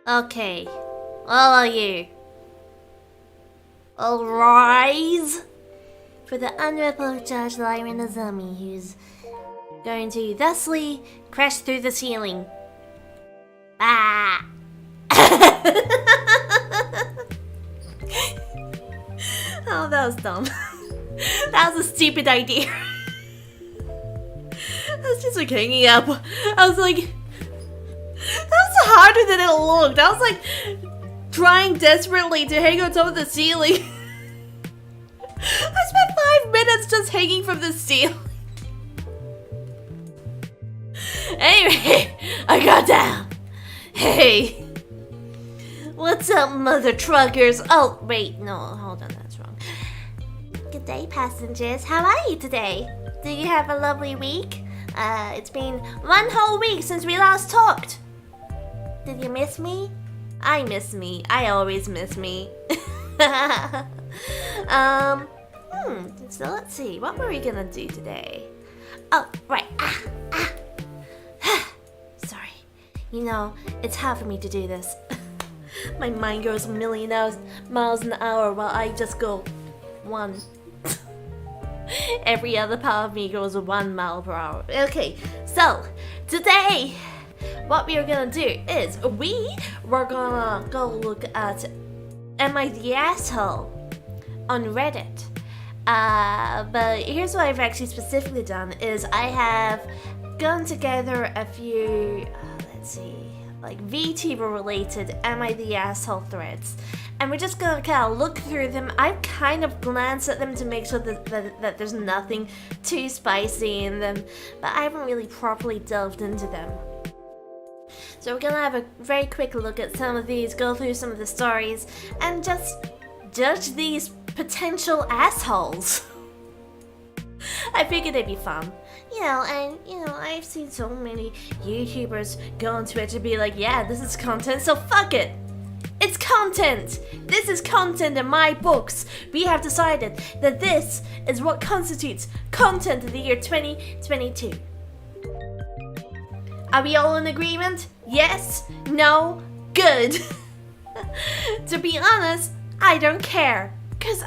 Okay, all of you, all rise for the Honorable Judge Lyra Nozomi, who's going to thusly crash through the ceiling. Ah! Oh, that was dumb. That was a stupid idea. I was just like hanging up. I was like, that was harder than it looked. I was like trying desperately to hang on top of the ceiling. I spent 5 minutes just hanging from the ceiling. Anyway, I got down. Hey. What's up, mother truckers? Oh, wait, no, hold on, that's wrong. Good day, passengers. How are you today? Do you have a lovely week? It's been 1 whole week since we last talked. Did you miss me? I miss me. I always miss me. So let's see. What were we gonna do today? Oh, right. Sorry. You know, it's hard for me to do this. My mind goes a million miles an hour while I just go 1. Every other part of me goes 1 mile per hour. Okay, so today what we are gonna do is we're gonna go look at Am I the Asshole on Reddit. But here's what I've actually specifically done is I have gone together a few, like VTuber related Am I the Asshole threads. And we're just gonna kind of look through them. I've kind of glanced at them to make sure that there's nothing too spicy in them, but I haven't really properly delved into them. So we're gonna have a very quick look at some of these, go through some of the stories, and just judge these potential assholes. I figured it'd be fun. I've seen so many YouTubers go on Twitch and be like, yeah, this is content, so fuck it. It's content! This is content in my books. We have decided that this is what constitutes content of the year 2022. Are we all in agreement? Yes? No? Good. To be honest, I don't care. Cause,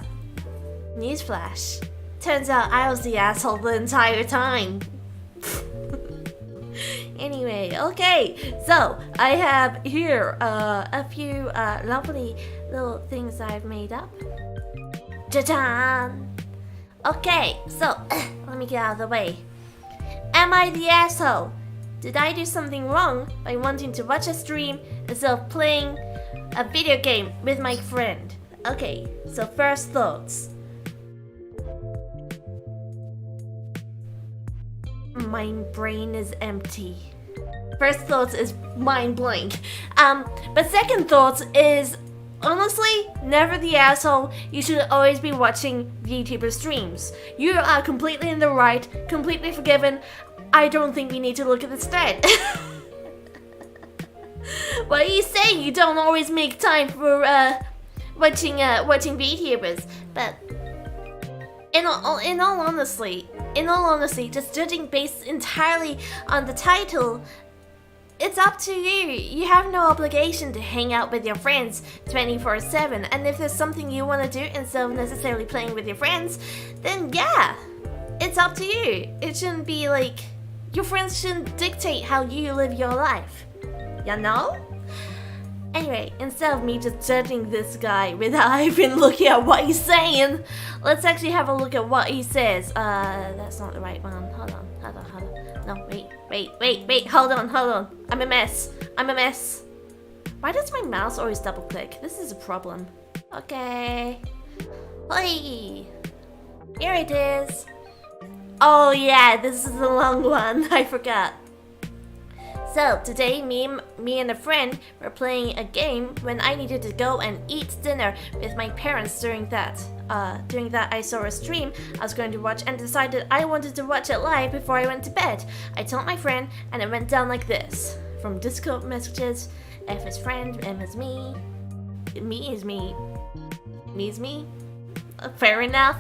newsflash, turns out I was the asshole the entire time. Anyway, okay, so I have here a few lovely little things I've made up. Ja-dan! Okay, so let me get out of the way. Am I the asshole? Did I do something wrong by wanting to watch a stream instead of playing a video game with my friend? Okay, so first thoughts. My brain is empty. First thoughts is mind blank. But second thoughts is, honestly, never the asshole. You should always be watching VTuber streams. You are completely in the right, completely forgiven. I don't think we need to look at this thread. What are you saying? You don't always make time for watching VTubers, but in all honesty, just judging based entirely on the title, it's up to you. You have no obligation to hang out with your friends 24/7, and if there's something you want to do instead of necessarily playing with your friends, then yeah, it's up to you. It shouldn't be like, your friends shouldn't dictate how you live your life, you know? Anyway, instead of me just judging this guy without even looking at what he's saying, let's actually have a look at what he says. That's not the right one. Hold on. No, wait, hold on. I'm a mess. Why does my mouse always double click? This is a problem. Okay. Hey, here it is. Oh yeah, this is the long one. I forgot. So today, me and a friend were playing a game when I needed to go and eat dinner with my parents. During that, I saw a stream I was going to watch and decided I wanted to watch it live before I went to bed. I told my friend, and it went down like this. From Discord messages, F is friend, M is me is me, me is me. Fair enough.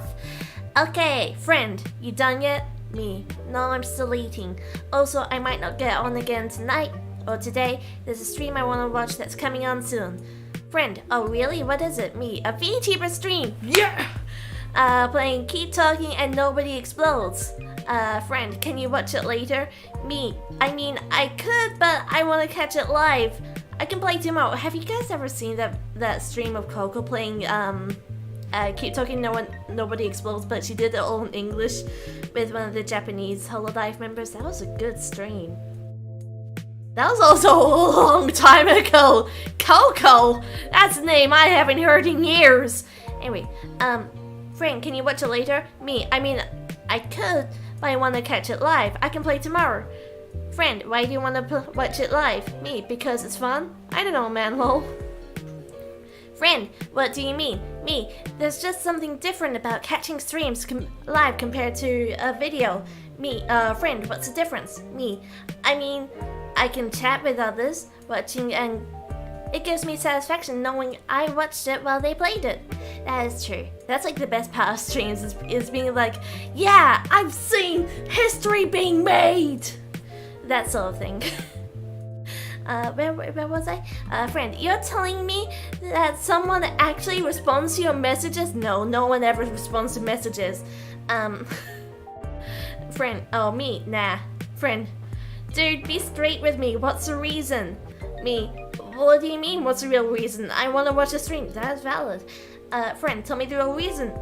Okay, friend, you done yet? Me. No, I'm still eating. Also, I might not get on again tonight or today. There's a stream I want to watch that's coming on soon. Friend, oh really? What is it? Me. A VTuber stream! Yeah! Playing Keep Talking and Nobody Explodes. Friend, can you watch it later? Me. I mean, I could, but I want to catch it live. I can play tomorrow. Have you guys ever seen that stream of Coco playing, Keep Talking, Nobody Explodes, but she did it all in English with one of the Japanese Hololive members? That was a good stream. That was also a long time ago. Coco! That's a name I haven't heard in years. Anyway, friend, can you watch it later? Me, I mean, I could, but I want to catch it live. I can play tomorrow. Friend, why do you want to watch it live? Me, because it's fun? I don't know, man, lol. Friend, what do you mean? Me, there's just something different about catching streams live compared to a video. Me, friend, what's the difference? Me, I mean, I can chat with others watching, and it gives me satisfaction knowing I watched it while they played it. That is true. That's like the best part of streams is being like, yeah, I've seen history being made! That sort of thing. Where was I? Friend, you're telling me that someone actually responds to your messages? No, no one ever responds to messages. Friend, oh me, nah. Friend, Dude, be straight with me. What's the reason? Me, what do you mean, what's the real reason? I want to watch the stream. That's valid. Friend, tell me the real reason.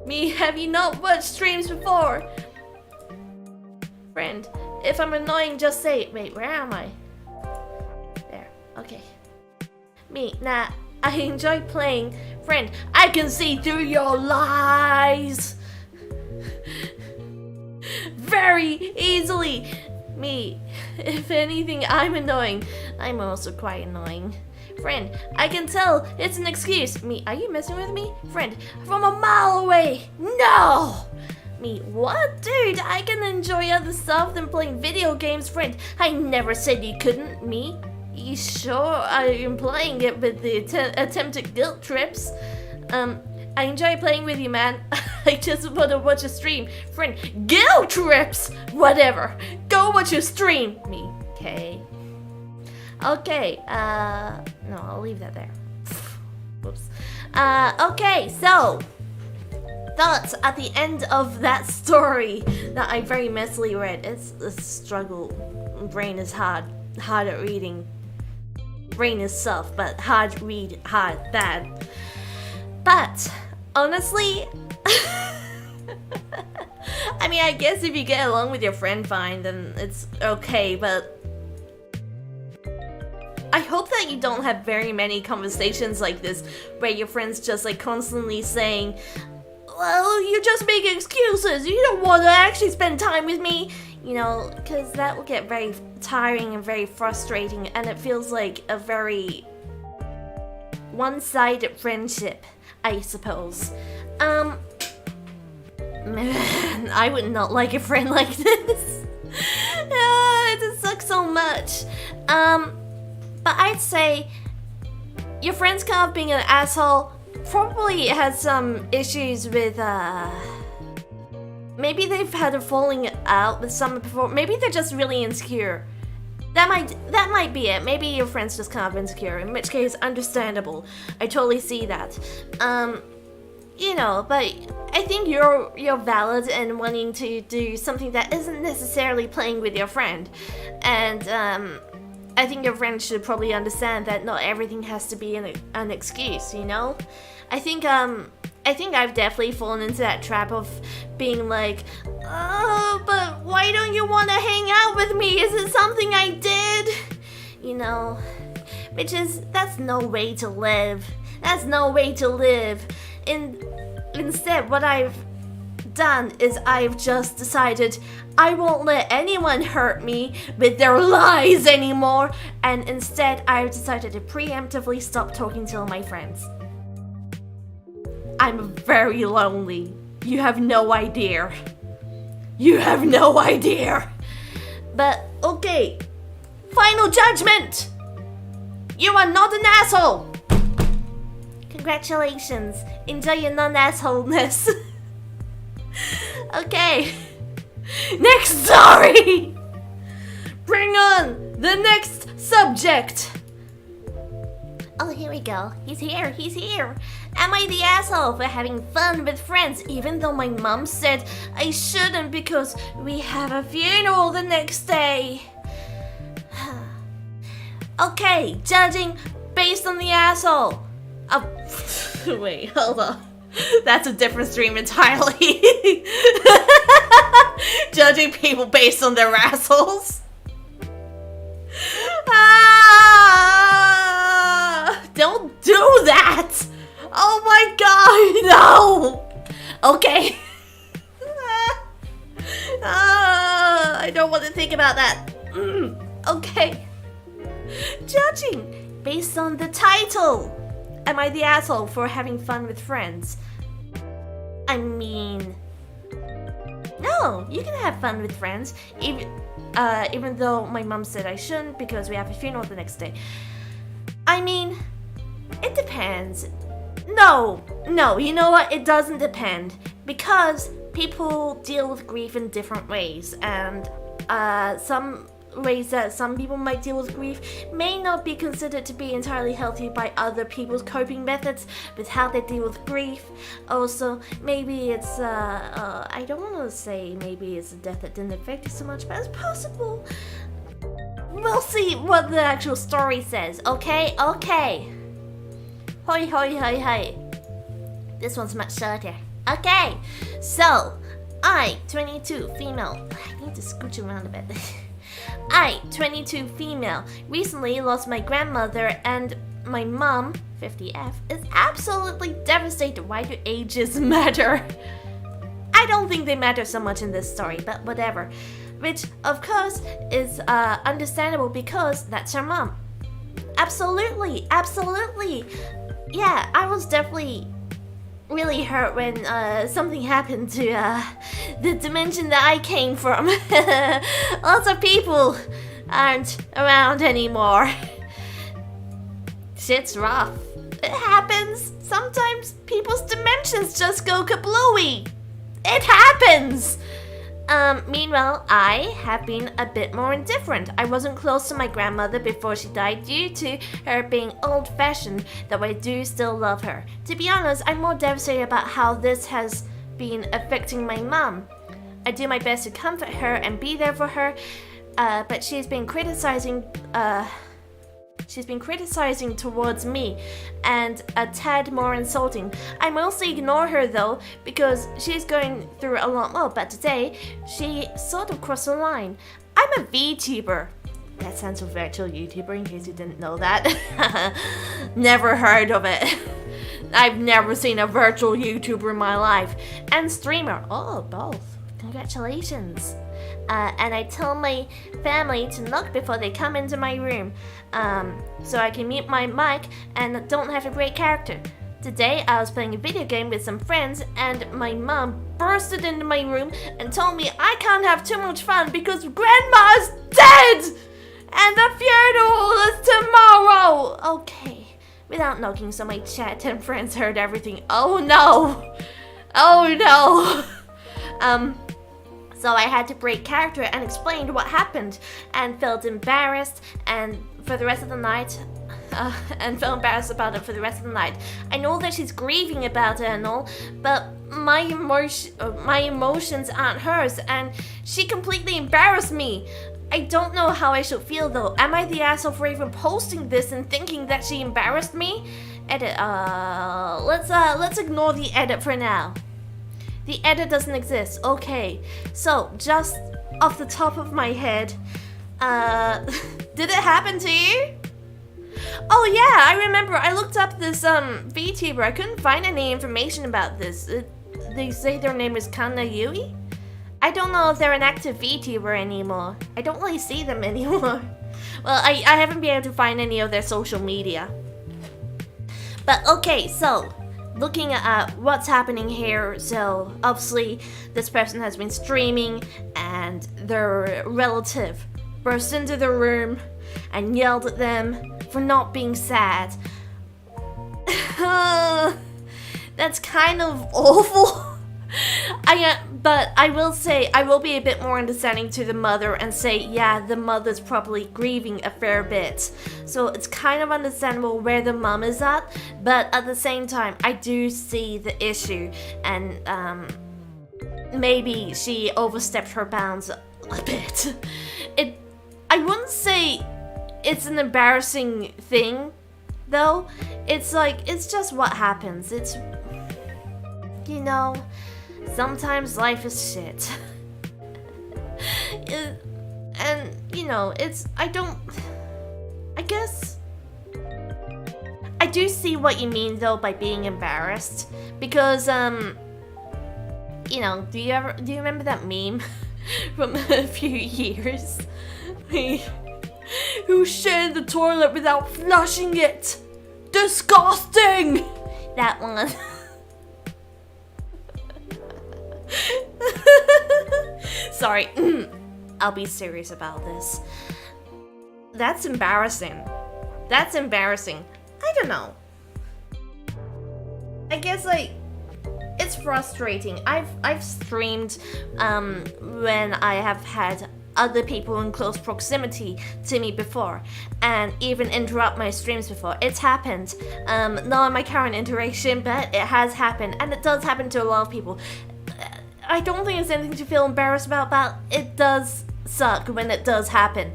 Me, have you not watched streams before? Friend, if I'm annoying, just say it. Wait, where am I? There, okay. Me, nah, I enjoy playing. Friend, I can see through your lies very easily. Me, if anything, I'm annoying. I'm also quite annoying. Friend, I can tell it's an excuse. Me, are you messing with me? Friend, from a mile away. No! Me, what? Dude, I can enjoy other stuff than playing video games. Friend, I never said you couldn't. Me, you sure are implying it with the attempted guilt trips. I enjoy playing with you, man. I just want to watch a stream. Friend, guilt trips! Whatever. Go watch your stream. Me, okay. Okay, no, I'll leave that there. Whoops. Okay, so thoughts at the end of that story that I very messily read. It's a struggle. Brain is hard at reading. Brain is soft, but hard read, hard, bad. But honestly, I mean, I guess if you get along with your friend fine, then it's okay, but I hope that you don't have very many conversations like this where your friend's just like constantly saying, well, you just make excuses, you don't want to actually spend time with me, you know, because that will get very tiring and very frustrating, and it feels like a very one-sided friendship, I suppose. Man, I would not like a friend like this. It just sucks so much. But I'd say your friend's kind of being an asshole. Probably has some issues with, maybe they've had a falling out with someone before. Maybe they're just really insecure. That might be it. Maybe your friend's just kind of insecure, in which case, understandable. I totally see that. You know, but I think you're valid in wanting to do something that isn't necessarily playing with your friend. And, I think your friend should probably understand that not everything has to be an excuse, you know? I think I've definitely fallen into that trap of being like, oh, but why don't you want to hang out with me? Is it something I did? You know, that's no way to live. That's no way to live. Instead, what I've done is I've just decided I won't let anyone hurt me with their lies anymore, and instead I've decided to preemptively stop talking to all my friends. I'm very lonely. You have no idea. You have no idea. But okay, final judgment. You are not an asshole. Congratulations. Enjoy your non-assholeness. Okay. Next story! Bring on the next subject! Oh, here we go. He's here. Am I the asshole for having fun with friends even though my mom said I shouldn't because we have a funeral the next day? Okay, judging based on the asshole. Wait, hold on. That's a different stream entirely. Judging people based on their assholes. Don't do that! Oh my god, no! Okay. I don't want to think about that. Okay. Judging based on the title. Am I the asshole for having fun with friends? I mean, no, you can have fun with friends, even though my mom said I shouldn't because we have a funeral the next day. I mean, it depends. No, you know what? It doesn't depend because people deal with grief in different ways, and some ways that some people might deal with grief may not be considered to be entirely healthy by other people's coping methods with how they deal with grief. Also, maybe it's, I don't want to say maybe it's a death that didn't affect you so much, but it's possible. We'll see what the actual story says, okay? Okay. Hoi, hoi, hoi, hoi. This one's much shorter. Okay, so, I, 22, female. I need to scooch around a bit. I, 22, female, recently lost my grandmother, and my mom, 50F, is absolutely devastated. Why do ages matter? I don't think they matter so much in this story, but whatever. Which, of course, is understandable because that's her mom. Absolutely, absolutely. Yeah, I was definitely really hurt when something happened to the dimension that I came from. Lots of people aren't around anymore. Shit's rough. It happens. Sometimes people's dimensions just go kablooey. It happens. Meanwhile, I have been a bit more indifferent. I wasn't close to my grandmother before she died due to her being old-fashioned, though I do still love her. To be honest, I'm more devastated about how this has been affecting my mom. I do my best to comfort her and be there for her, but she's been criticizing towards me, and a tad more insulting. I mostly ignore her though, because she's going through a lot more, but today, she sort of crossed the line. I'm a VTuber. That stands for virtual YouTuber, in case you didn't know that. Never heard of it. I've never seen a virtual YouTuber in my life. And streamer. Oh, both. Congratulations. And I tell my family to knock before they come into my room, so I can mute my mic and don't have a great character. Today, I was playing a video game with some friends, and my mom bursted into my room and told me I can't have too much fun because Grandma's dead! And the funeral is tomorrow! Okay, without knocking, so my chat and friends heard everything. Oh no! Oh no! So I had to break character and explain what happened, and felt embarrassed for the rest of the night. And felt embarrassed about it for the rest of the night. I know that she's grieving about it and all, but my emotions aren't hers, and she completely embarrassed me. I don't know how I should feel though. Am I the asshole for even posting this and thinking that she embarrassed me? Edit. Let's ignore the edit for now. The edit doesn't exist. Okay, so just off the top of my head, did it happen to you? Oh yeah, I remember. I looked up this VTuber. I couldn't find any information about this. They say their name is Kana Yui. I don't know if they're an active VTuber anymore. I don't really see them anymore. Well, I haven't been able to find any of their social media. But okay, so looking at what's happening here, so obviously this person has been streaming and their relative burst into the room and yelled at them for not being sad. That's kind of awful. But I will say, I will be a bit more understanding to the mother and say, yeah, the mother's probably grieving a fair bit. So it's kind of understandable where the mom is at, but at the same time, I do see the issue, and maybe she overstepped her bounds a bit. I wouldn't say it's an embarrassing thing, though. It's like, it's just what happens. It's, you know, sometimes life is shit. And, you know, I guess, I do see what you mean, though, by being embarrassed. Because, you know, do you remember that meme from a few years? Who shit in the toilet without flushing it? Disgusting! That one. Sorry, I'll be serious about this. That's embarrassing. That's embarrassing. I don't know. I guess, like, it's frustrating. I've streamed when I have had other people in close proximity to me before, and even interrupt my streams before. It's happened. Not in my current iteration, but it has happened, and it does happen to a lot of people. I don't think it's anything to feel embarrassed about, but it does suck when it does happen.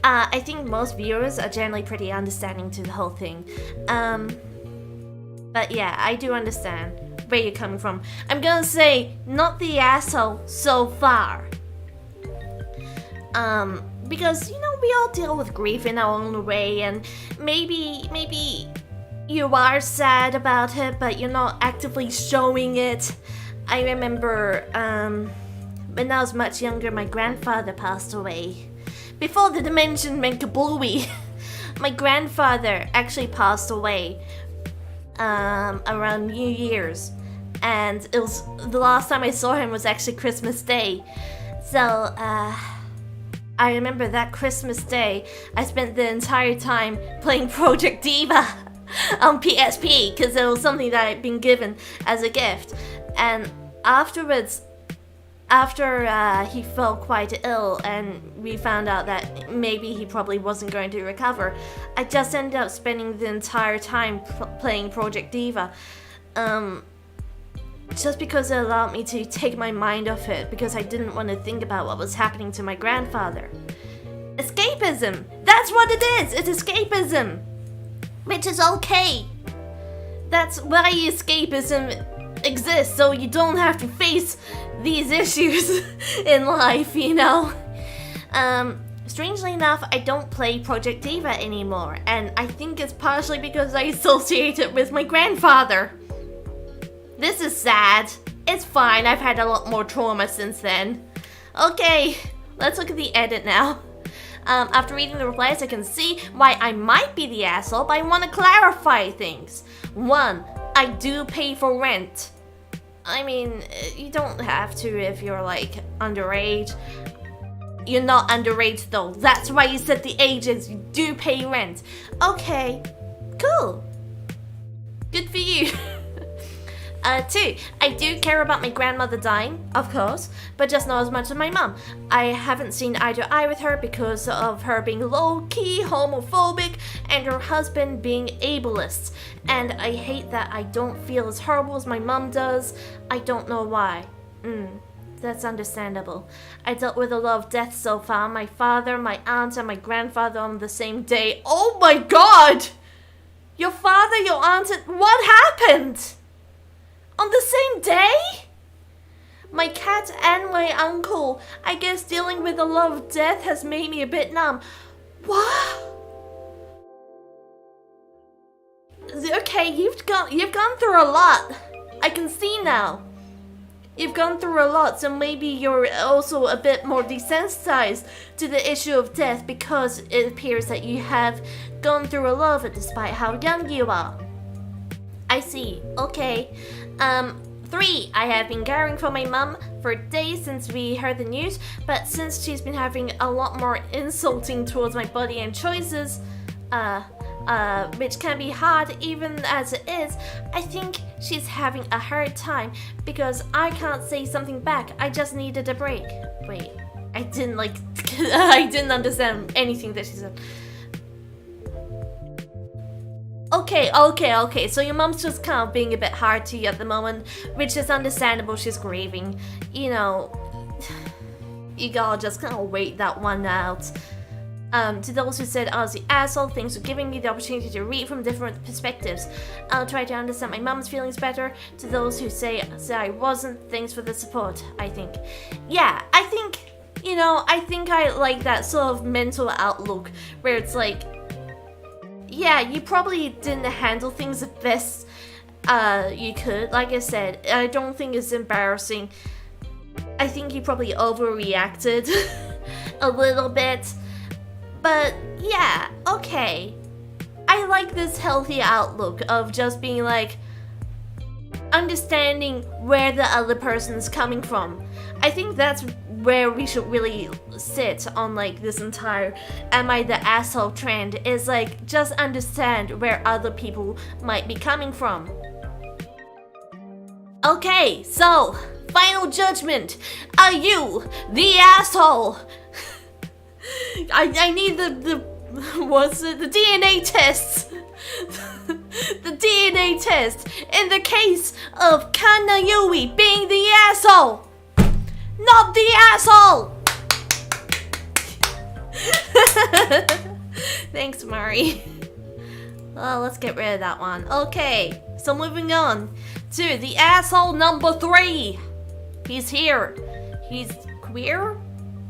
I think most viewers are generally pretty understanding to the whole thing. But yeah, I do understand where you're coming from. I'm gonna say, not the asshole so far. Because, you know, we all deal with grief in our own way, and maybe you are sad about it, but you're not actively showing it. I remember, when I was much younger, my grandfather passed away. Before the dimension went kablooey, my grandfather actually passed away, around New Year's. And it was, the last time I saw him was actually Christmas Day. So, I remember that Christmas Day, I spent the entire time playing Project Diva on PSP, because it was something that I'd been given as a gift. And afterwards, after he fell quite ill and we found out that maybe he probably wasn't going to recover, I just ended up spending the entire time playing Project Diva. Just because it allowed me to take my mind off it, because I didn't want to think about what was happening to my grandfather. Escapism! That's what it is! It's escapism! Which is okay. That's why escapism exists, so you don't have to face these issues in life, you know? Strangely enough, I don't play Project Diva anymore, and I think it's partially because I associate it with my grandfather. This is sad. It's fine, I've had a lot more trauma since then. Okay, let's look at the edit now. After reading the replies, I can see why I might be the asshole, but I want to clarify things. 1, I do pay for rent. I mean, you don't have to if you're like underage. You're not underage though. That's why you said the age is. You do pay rent. Okay, cool. Good for you. 2, I do care about my grandmother dying, of course, but just not as much as my mom. I haven't seen eye to eye with her because of her being low-key homophobic and her husband being ableist. And I hate that I don't feel as horrible as my mom does. I don't know why. That's understandable. I dealt with a lot of death so far. My father, my aunt, and my grandfather on the same day. Oh my god! Your father, your aunt, and what happened? On the same day? My cat and my uncle. I guess dealing with a lot of death has made me a bit numb. What? Okay, you've gone through a lot. I can see now. You've gone through a lot, so maybe you're also a bit more desensitized to the issue of death because it appears that you have gone through a lot of it despite how young you are. I see. Okay. 3, I have been caring for my mum for days since we heard the news, but since she's been having a lot more insulting towards my body and choices, which can be hard even as it is, I think she's having a hard time because I can't say something back. I just needed a break. Wait, I didn't I didn't understand anything that she said. Okay, so your mom's just kind of being a bit hard to you at the moment, which is understandable, she's grieving. You know, you gotta just kind of wait that one out. To those who said I was the asshole, thanks for giving me the opportunity to read from different perspectives. I'll try to understand my mom's feelings better. To those who say I wasn't, thanks for the support, I think. Yeah, I think, you know, I think I like that sort of mental outlook where it's like, yeah, you probably didn't handle things the best you could. Like I said, I don't think it's embarrassing. I think you probably overreacted a little bit. But yeah, okay. I like this healthy outlook of just being like, understanding where the other person's coming from. I think that's where we should really sit on like this entire am I the asshole trend, is like just understand where other people might be coming from. Okay, so final judgment. Are you the asshole? I need the what's it? The DNA test. The DNA test in the case of Kanayui being the asshole, not the asshole. Thanks, Mari. Well, let's get rid of that one. Okay, so moving on to the asshole number 3. He's here. He's queer?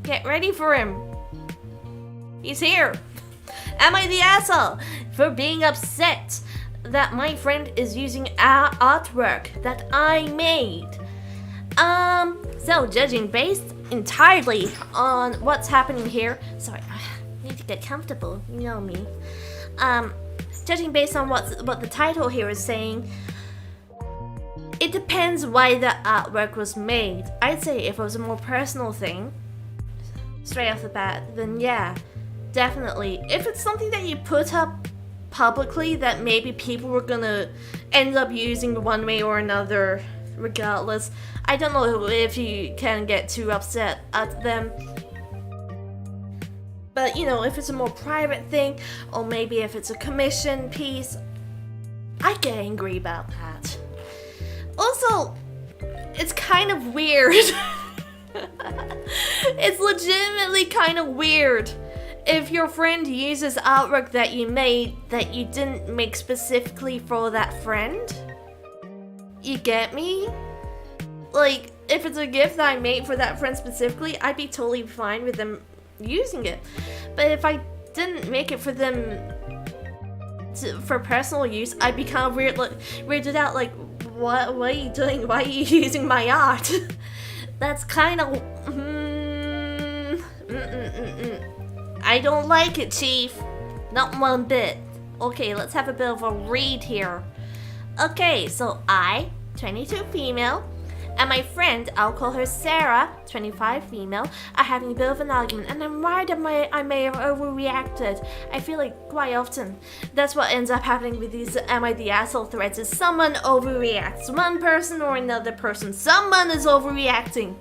Get ready for him. He's here. Am I the asshole for being upset that my friend is using artwork that I made? So judging based entirely on what's happening here. Sorry, I need to get comfortable. You know me. Judging based on what the title here is saying, it depends why the artwork was made. I'd say if it was a more personal thing, straight off the bat, then yeah, definitely. If it's something that you put up publicly that maybe people were gonna end up using one way or another regardless, I don't know if you can get too upset at them. But you know, if it's a more private thing, or maybe if it's a commission piece, I get angry about that. Also, it's kind of weird. It's legitimately kind of weird if your friend uses artwork that you made that you didn't make specifically for that friend. You get me? Like, if it's a gift that I made for that friend specifically, I'd be totally fine with them using it. But if I didn't make it for them for personal use, I'd be kind of weirded out, like, what are you doing? Why are you using my art? That's kind of I don't like it, Chief. Not one bit. Okay, let's have a bit of a read here. Okay, so I, 22 female, and my friend, I'll call her Sarah, 25 female, are having a bit of an argument, and I'm worried I may have overreacted. I feel like quite often that's what ends up happening with these Am I the Asshole threads, is someone overreacts. One person or another person. Someone is overreacting.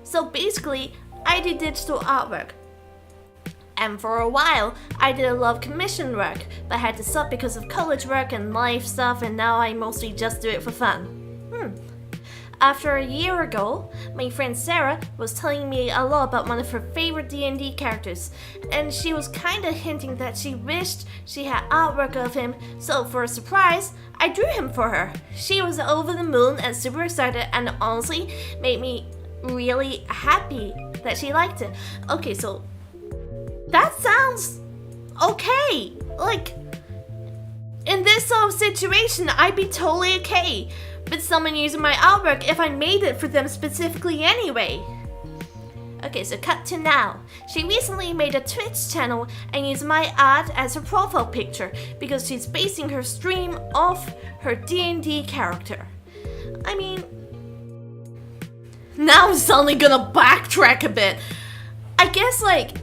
So basically, I do digital artwork. And for a while, I did a lot of commission work, but I had to stop because of college work and life stuff, and now I mostly just do it for fun. After a year ago, my friend Sarah was telling me a lot about one of her favorite D&D characters, and she was kinda hinting that she wished she had artwork of him, so for a surprise, I drew him for her. She was over the moon and super excited, and honestly made me really happy that she liked it. Okay, so that sounds okay. Like, in this sort of situation, I'd be totally okay with someone using my artwork if I made it for them specifically anyway. Okay, so cut to now. She recently made a Twitch channel and used my art as her profile picture because she's basing her stream off her D&D character. I mean, now I'm suddenly gonna backtrack a bit. I guess, like,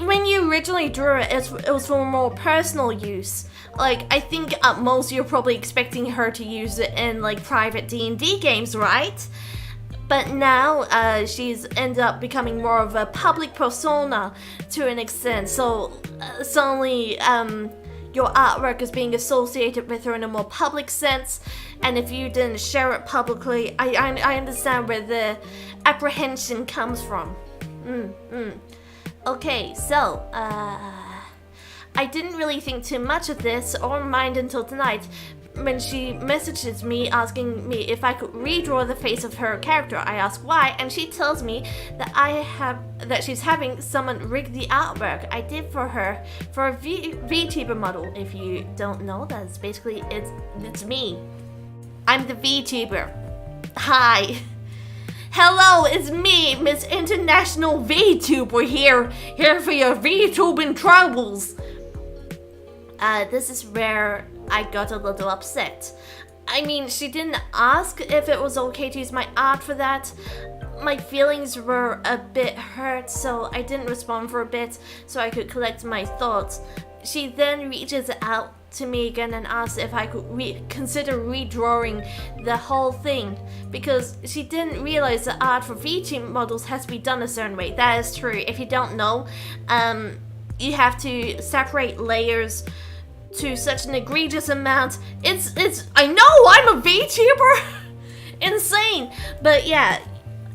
when you originally drew it, it was for more personal use. Like, I think at most you're probably expecting her to use it in, like, private D&D games, right? But now, she's ended up becoming more of a public persona to an extent. So, suddenly, your artwork is being associated with her in a more public sense. And if you didn't share it publicly, I understand where the apprehension comes from. Okay, so, I didn't really think too much of this or mind until tonight when she messages me asking me if I could redraw the face of her character. I ask why, and she tells me that she's having someone rig the artwork I did for her for a Vtuber model. If you don't know, that's basically it's me. I'm the Vtuber. Hi. Hello, it's me, Miss International VTuber here for your VTubing troubles. This is where I got a little upset. I mean, she didn't ask if it was okay to use my art for that. My feelings were a bit hurt, so I didn't respond for a bit so I could collect my thoughts. she then reaches out to me again and asks if I could consider redrawing the whole thing, because she didn't realize the art for VTuber models has to be done a certain way. That is true. If you don't know, you have to separate layers to such an egregious amount. It's I know I'm a VTuber. Insane. But yeah,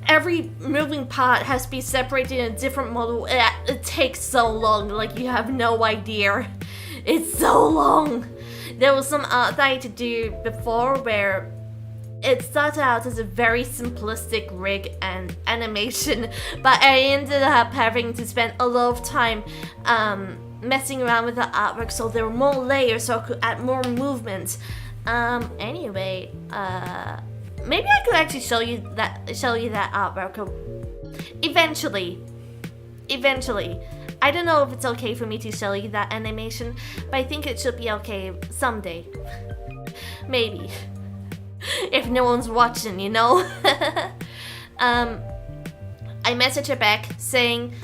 every moving part has to be separated in a different model. It takes so long, like you have no idea. It's so long. There was some art that I had to do before where it started out as a very simplistic rig and animation, but I ended up having to spend a lot of time messing around with the artwork, so there were more layers, so I could add more movement. Anyway, maybe I could actually show you that artwork eventually. I don't know if it's okay for me to show you that animation, but I think it should be okay someday. Maybe. If no one's watching, you know? I messaged her back saying,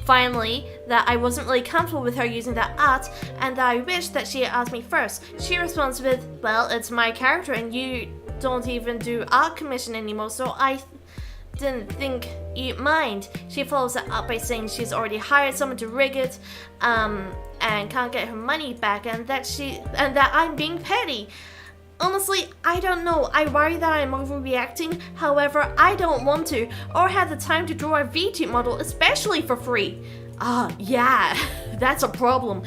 finally, that I wasn't really comfortable with her using that art, and that I wished that she had asked me first. She responds with, well, it's my character and you don't even do art commission anymore, so I didn't think you'd mind. She follows that up by saying she's already hired someone to rig it, and can't get her money back, and that I'm being petty. Honestly, I don't know. I worry that I'm overreacting. However, I don't want to or have the time to draw a VTuber model, especially for free. Yeah, that's a problem.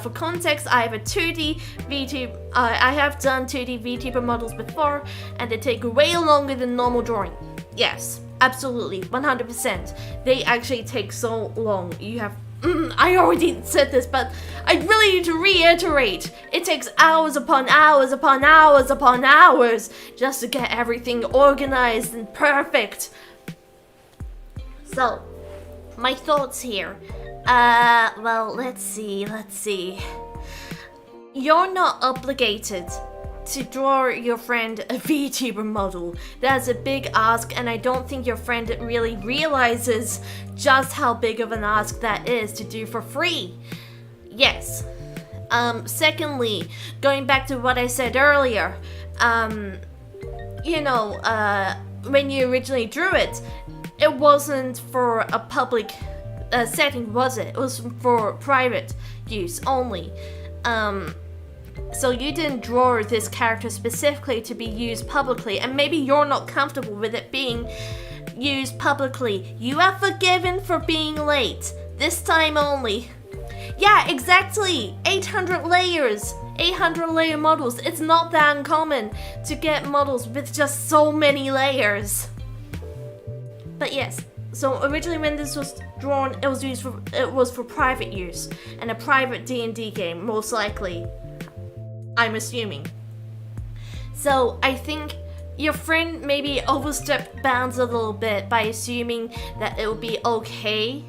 For context, I have a 2D VTuber. I have done 2D VTuber models before, and they take way longer than normal drawing. Yes, absolutely, 100%. They actually take so long. You have. I already said this, but I really need to reiterate. It takes hours upon hours upon hours upon hours just to get everything organized and perfect. So, my thoughts here. Well, let's see. You're not obligated to draw your friend a VTuber model. That's a big ask, and I don't think your friend really realizes just how big of an ask that is to do for free. Yes. Secondly, going back to what I said earlier, when you originally drew it, it wasn't for a public setting, was it? It was for private use only. So you didn't draw this character specifically to be used publicly, and maybe you're not comfortable with it being used publicly. You are forgiven for being late. This time only. Yeah, exactly. 800 layers. 800 layer models. It's not that uncommon to get models with just so many layers. But yes, so originally when this was drawn, it was for private use and a private D&D game, most likely. I'm assuming. So I think your friend maybe overstepped bounds a little bit by assuming that it would be okay.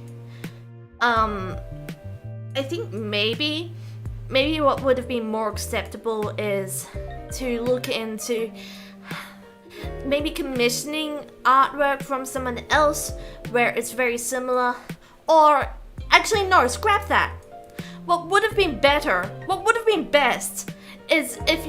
I think maybe what would have been more acceptable is to look into maybe commissioning artwork from someone else where it's very similar, or actually no, scrap that. What would have been better, what would have been best is if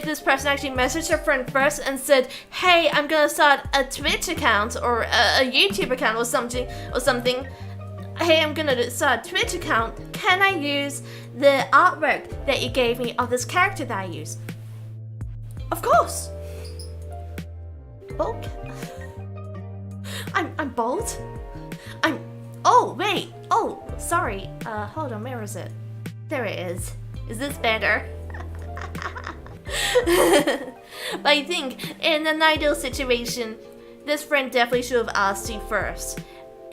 this person actually messaged their friend first and said, hey, I'm gonna start a Twitch account or a YouTube account or something. Hey, I'm gonna start a Twitch account. Can I use the artwork that you gave me of this character that I use? Of course. Bulk. I'm bold. Oh, wait. Oh, sorry. Hold on, where is it? There it is. Is this better? But I think in an ideal situation, this friend definitely should have asked you first.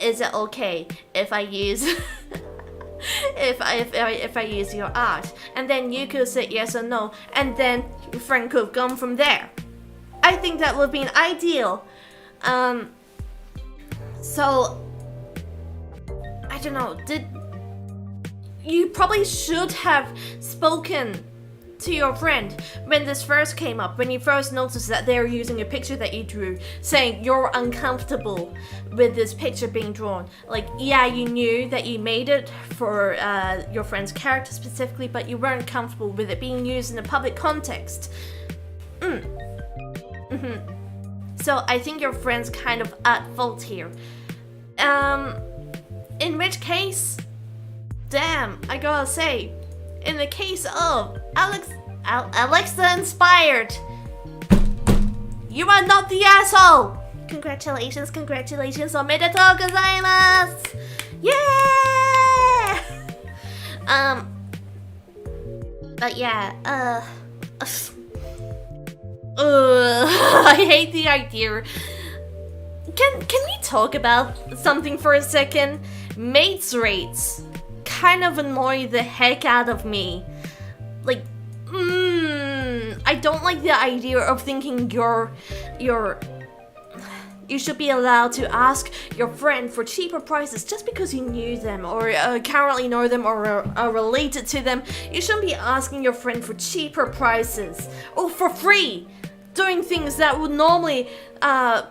Is it okay if I use if I use your art? And then you could say yes or no, and then your friend could have gone from there. I think that would be an ideal. So I don't know. You probably should have spoken to your friend when this first came up, when you first noticed that they're using a picture that you drew, saying you're uncomfortable with this picture being drawn. Like, yeah, you knew that you made it for your friend's character specifically, but you weren't comfortable with it being used in a public context. So I think your friend's kind of at fault here. In which case, damn, I gotta say, in the case of Alexa Inspired, you are not the asshole! Congratulations, omedetou gozaimasu! Yeah! But yeah, I hate the idea. Can we talk about something for a second? Mates rates kind of annoy the heck out of me. Like, I don't like the idea of thinking you should be allowed to ask your friend for cheaper prices just because you knew them or currently know them or are related to them. You shouldn't be asking your friend for cheaper prices or for free, doing things that would normally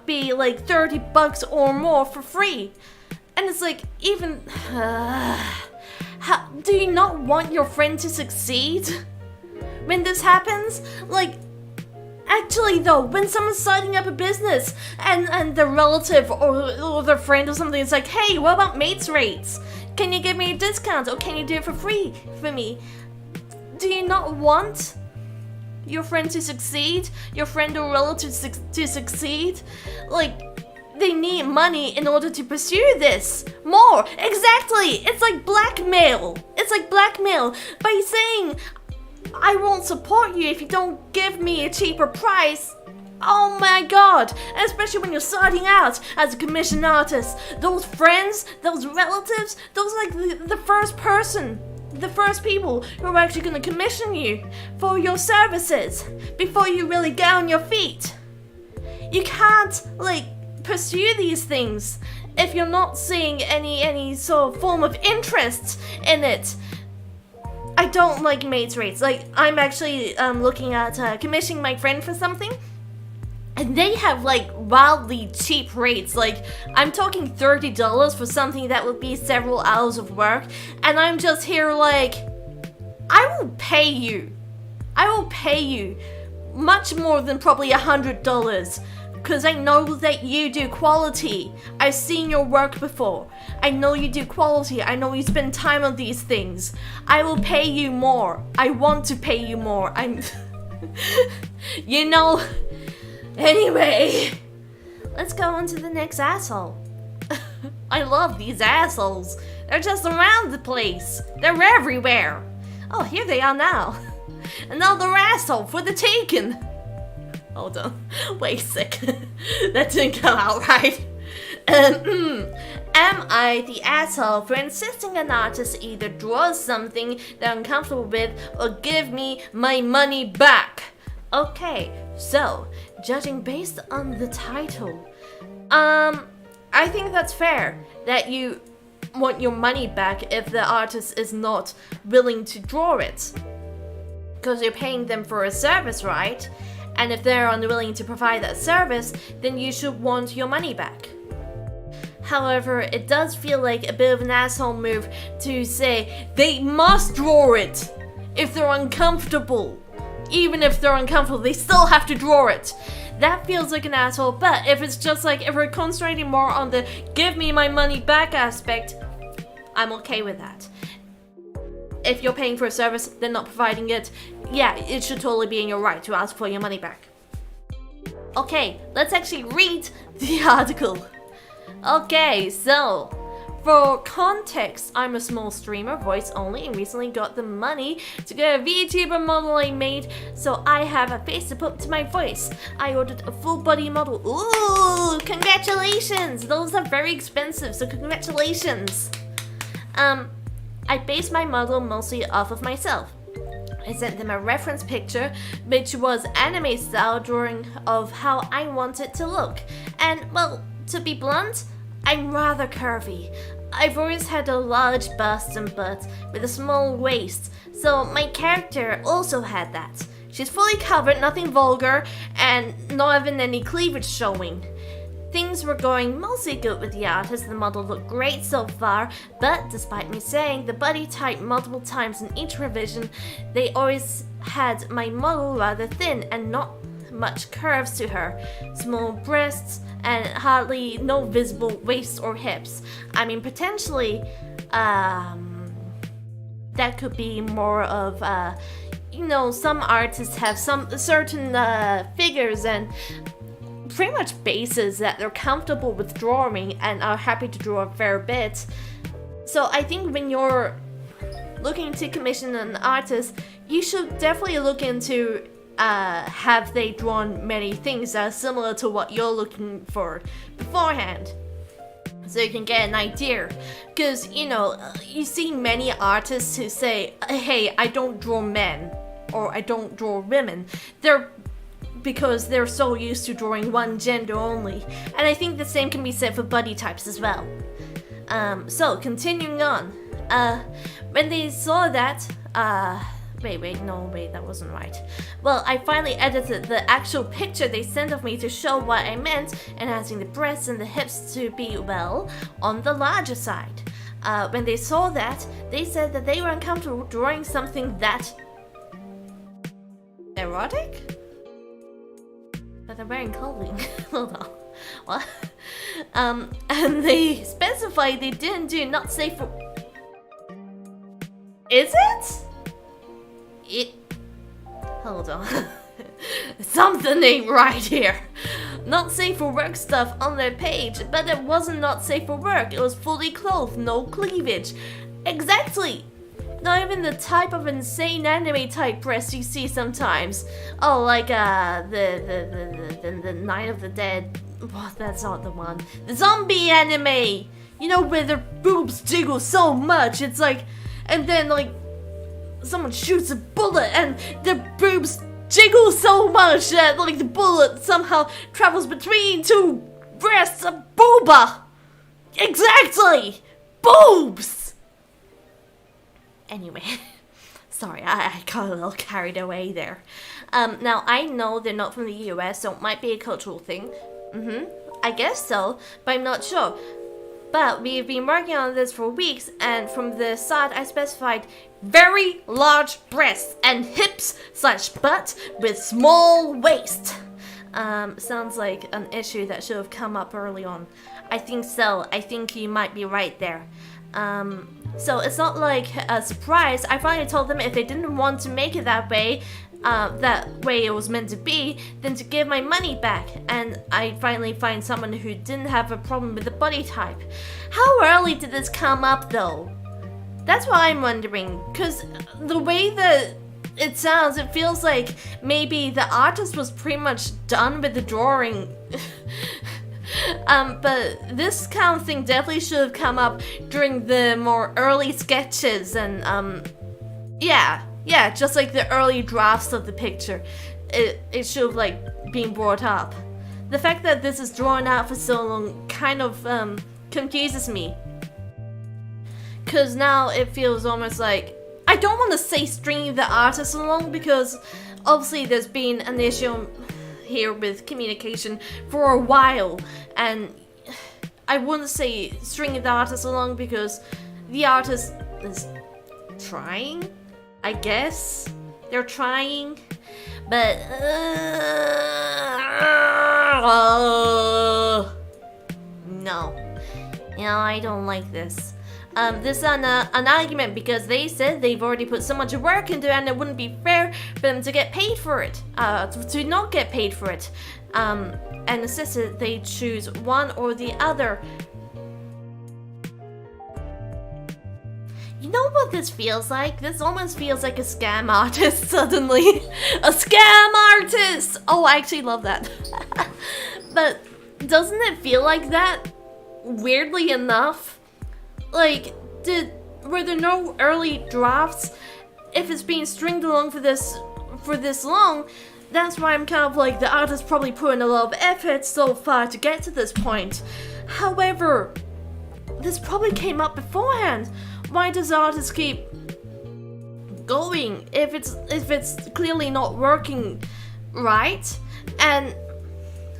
be like $30 or more for free. And it's like, even do you not want your friend to succeed when this happens? Like, actually though, when someone's starting up a business and their relative or their friend or something is like, hey, what about mates rates? Can you give me a discount or can you do it for free for me? Do you not want your friend to succeed? Your friend or relative to succeed? Like, they need money in order to pursue this more. Exactly! It's like blackmail. By saying, I won't support you if you don't give me a cheaper price. Oh my god! Especially when you're starting out as a commission artist. Those friends, those relatives, those are like the first people who are actually going to commission you for your services before you really get on your feet. You can't, like, pursue these things if you're not seeing any sort of form of interest in it. I don't like mates rates. Like, I'm actually looking at commissioning my friend for something, and they have like wildly cheap rates. Like, I'm talking $30 for something that would be several hours of work, and I'm just here like, I will pay you much more than probably $100. Because I know that you do quality. I've seen your work before. I know you do quality. I know you spend time on these things. I will pay you more. I want to pay you more. You know. Anyway, let's go on to the next asshole. I love these assholes. They're just around the place. They're everywhere. Oh, here they are now. Another asshole for the taken. Hold on, wait a second. That didn't come out right. Am I the asshole for insisting an artist either draw something they're uncomfortable with or give me my money back? Okay, so, judging based on the title, I think that's fair that you want your money back if the artist is not willing to draw it. Because you're paying them for a service, right? And if they're unwilling to provide that service, then you should want your money back. However, it does feel like a bit of an asshole move to say they must draw it if they're uncomfortable. Even if they're uncomfortable, they still have to draw it. That feels like an asshole, but if it's just like, if we're concentrating more on the give me my money back aspect, I'm okay with that. If you're paying for a service, they're not providing it, yeah, it should totally be in your right to ask for your money back. Okay, let's actually read the article. Okay, so, for context, I'm a small streamer, voice only, and recently got the money to get a VTuber model I made, so I have a face to put to my voice. I ordered a full body model. Ooh, congratulations! Those are very expensive, so congratulations. I based my model mostly off of myself. I sent them a reference picture, which was anime style drawing of how I want it to look. And, well, to be blunt, I'm rather curvy. I've always had a large bust and butt with a small waist, so my character also had that. She's fully covered, nothing vulgar, and not even any cleavage showing. Things were going mostly good with the artist, the model looked great so far, but despite me saying the body type multiple times in each revision, they always had my model rather thin and not much curves to her. Small breasts and hardly no visible waist or hips. I mean, potentially, that could be more of, some artists have some certain figures and pretty much bases that they're comfortable with drawing and are happy to draw a fair bit. So I think when you're looking to commission an artist, you should definitely look into have they drawn many things that are similar to what you're looking for beforehand, so you can get an idea. Because you see many artists who say, hey, I don't draw men or I don't draw women. Because they're so used to drawing one gender only. And I think the same can be said for body types as well. So continuing on, when they saw that, wait, that wasn't right. Well, I finally edited the actual picture they sent of me to show what I meant, enhancing the breasts and the hips to be, well, on the larger side. When they saw that, they said that they were uncomfortable drawing something that erotic? But they're wearing clothing. Hold on. What? And they specified they didn't do not safe for... Is it? Hold on. Something ain't right here. Not safe for work stuff on their page, but it wasn't not safe for work. It was fully clothed, no cleavage. Exactly. Not even the type of insane anime type breast you see sometimes. Oh, like the Night of the Dead. Well, that's not the one. The zombie anime. Where their boobs jiggle so much. It's like, and then like someone shoots a bullet and their boobs jiggle so much that like the bullet somehow travels between two breasts of booba. Exactly. Boobs. Anyway, sorry, I got a little carried away there. Now, I know they're not from the US, so it might be a cultural thing. I guess so, but I'm not sure. But we've been working on this for weeks, and from the start I specified very large breasts and hips/butt with small waist. Sounds like an issue that should have come up early on. I think so. I think you might be right there. So it's not like a surprise. I finally told them if they didn't want to make it that way it was meant to be, then to give my money back. And I finally find someone who didn't have a problem with the body type. How early did this come up though? That's what I'm wondering, because the way that it sounds, it feels like maybe the artist was pretty much done with the drawing. But this kind of thing definitely should have come up during the more early sketches and, yeah, just like the early drafts of the picture. It should have, like, been brought up. The fact that this is drawn out for so long kind of, confuses me. Because now it feels almost like... I don't want to say stringing the artist along because obviously there's been an issue here with communication for a while, and I wouldn't say stringing the artist along because the artist is trying, I guess. They're trying, but no, I don't like this. This is an argument because they said they've already put so much work into it and it wouldn't be fair for them to get paid for it, to not get paid for it, and insisted they choose one or the other. You know what this feels like? This almost feels like a scam artist suddenly. A scam artist! Oh, I actually love that. But doesn't it feel like that? Weirdly enough. Like, were there no early drafts? If it's being stringed along for this long, that's why I'm kind of like, the artist probably put in a lot of effort so far to get to this point. However, this probably came up beforehand. Why does the artist keep going if it's clearly not working right? And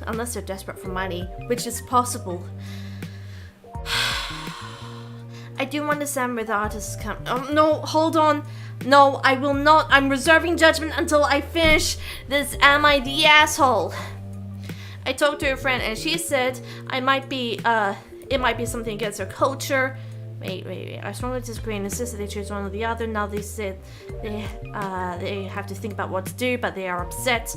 unless they're desperate for money, which is possible. I do understand where the artists come. Oh, no, hold on. No, I will not. I'm reserving judgment until I finish this Am I the Asshole? I talked to a friend and she said it might be something against their culture. Wait. I strongly disagree and insisted they choose one or the other. Now they said they have to think about what to do, but they are upset.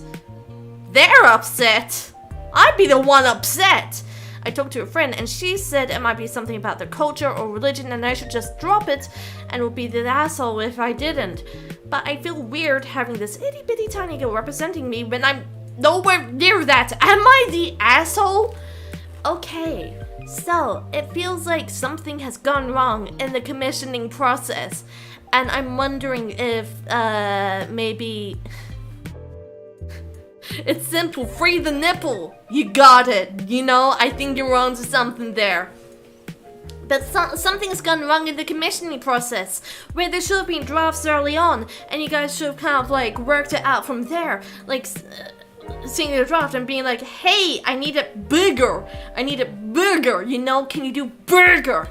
They're upset? I'd be the one upset! I talked to a friend and she said it might be something about their culture or religion and I should just drop it and would be the asshole if I didn't. But I feel weird having this itty bitty tiny girl representing me when I'm nowhere near that. Am I the asshole? Okay, so it feels like something has gone wrong in the commissioning process and I'm wondering if maybe... It's simple, free the nipple. You got it, you know? I think you're onto something there. But something's gone wrong in the commissioning process, where there should have been drafts early on, and you guys should have kind of like worked it out from there. Like, seeing the draft and being like, hey, I need it bigger, you know? Can you do bigger?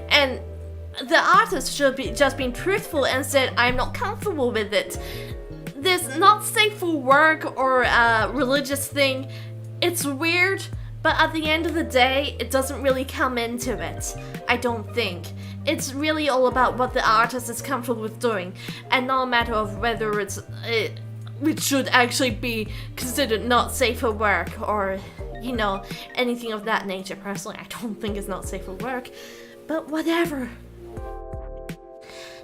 And the artist should be just been truthful and said, I'm not comfortable with it. This not safe for work or religious thing, it's weird, but at the end of the day, it doesn't really come into it, I don't think. It's really all about what the artist is comfortable with doing, and not a matter of whether it should actually be considered not safe for work or, you know, anything of that nature. Personally, I don't think it's not safe for work, but whatever.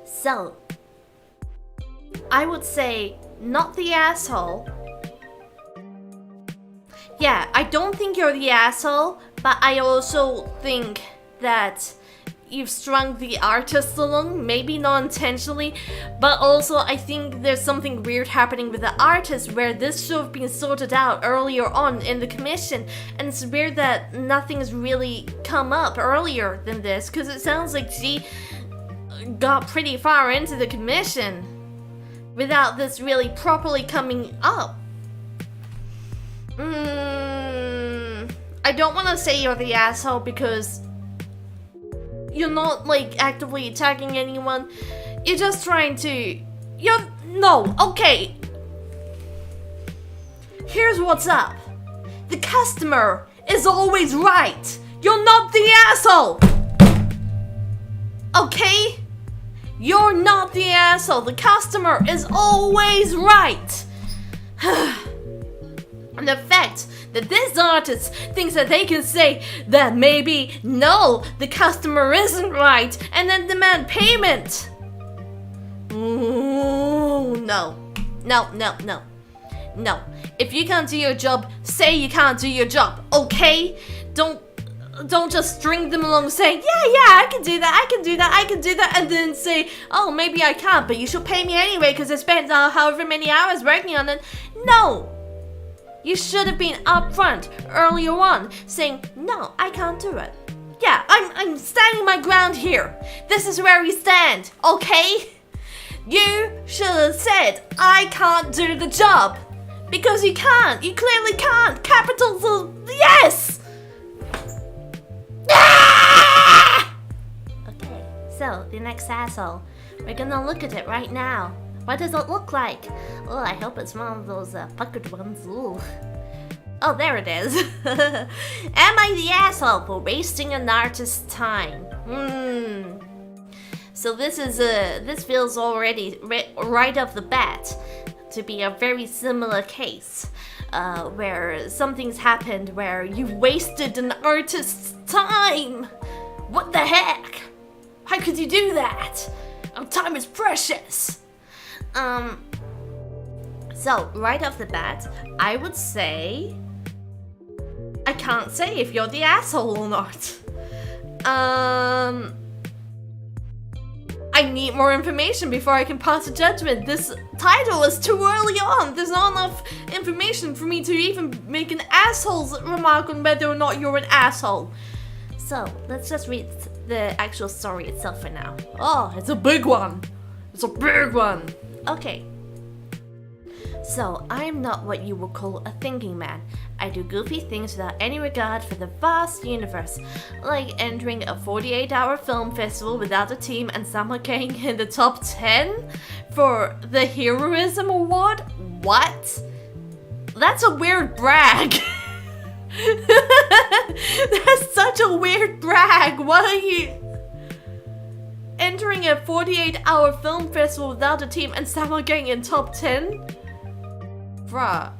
So, I would say not the asshole. Yeah, I don't think you're the asshole, but I also think that you've strung the artist along, maybe not intentionally, but also I think there's something weird happening with the artist where this should have been sorted out earlier on in the commission, and it's weird that nothing's really come up earlier than this, because it sounds like she got pretty far into the commission without this really properly coming up. I don't want to say you're the asshole because you're not like actively attacking anyone. You're just trying to... Okay. Here's what's up. The customer is always right. You're not the asshole. Okay? You're not the asshole. The customer is always right. And the fact that this artist thinks that they can say that maybe, no, the customer isn't right, and then demand payment. Ooh, no. No. If you can't do your job, say you can't do your job, okay? Don't just string them along saying, yeah, I can do that, and then say, oh, maybe I can't, but you should pay me anyway because I spent however many hours working on it. No! You should have been upfront earlier on, saying, no, I can't do it. Yeah, I'm standing my ground here. This is where we stand, okay? You should have said, I can't do the job. Because you can't. You clearly can't. Capital yes! Ah! Okay, so the next asshole. We're gonna look at it right now. What does it look like? Oh, I hope it's one of those puckered ones. Ooh. Oh, there it is. Am I the asshole for wasting an artist's time? So this feels already right off the bat to be a very similar case, where something's happened where you've wasted an artist's time. What the heck? How could you do that? Our time is precious. So right off the bat, I would say I can't say if you're the asshole or not. I need more information before I can pass a judgment. This title is too early on. There's not enough information for me to even make an asshole's remark on whether or not you're an asshole. So, let's just read the actual story itself for now. Oh, it's a big one! It's a big one! Okay. So, I'm not what you would call a thinking man. I do goofy things without any regard for the vast universe, like entering a 48-hour film festival without a team and somehow getting in the top 10 for the Heroism Award? What? That's a weird brag. That's such a weird brag. Why are you entering a 48-hour film festival without a team and somehow getting in top 10? Bruh.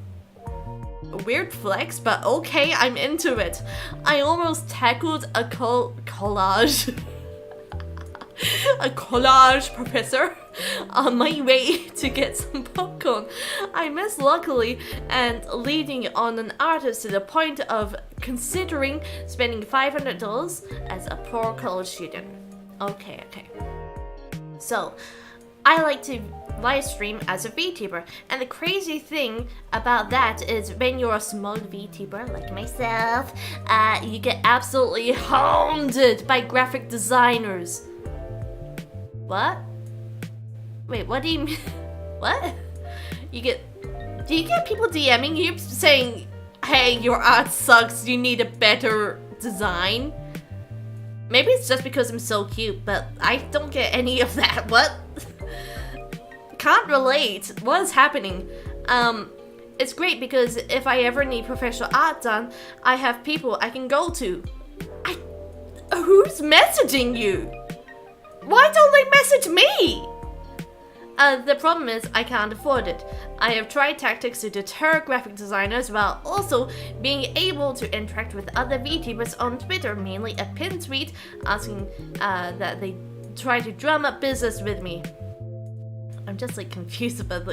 A weird flex, but okay, I'm into it. I almost tackled a collage. A collage professor on my way to get some popcorn. I missed luckily and leading on an artist to the point of considering spending $500 as a poor college student. Okay. So, I like to live stream as a VTuber, and the crazy thing about that is when you're a small VTuber like myself, you get absolutely hounded by graphic designers. What? Wait, what do you mean? What? Do you get people DMing you saying, hey, your art sucks, you need a better design? Maybe it's just because I'm so cute, but I don't get any of that. What? Can't relate. What is happening? It's great because if I ever need professional art done, I have people I can go to. Who's messaging you? Why don't they message me? The problem is I can't afford it. I have tried tactics to deter graphic designers while also being able to interact with other VTubers on Twitter, mainly a pin tweet asking that they try to drum up business with me. I'm just like confused about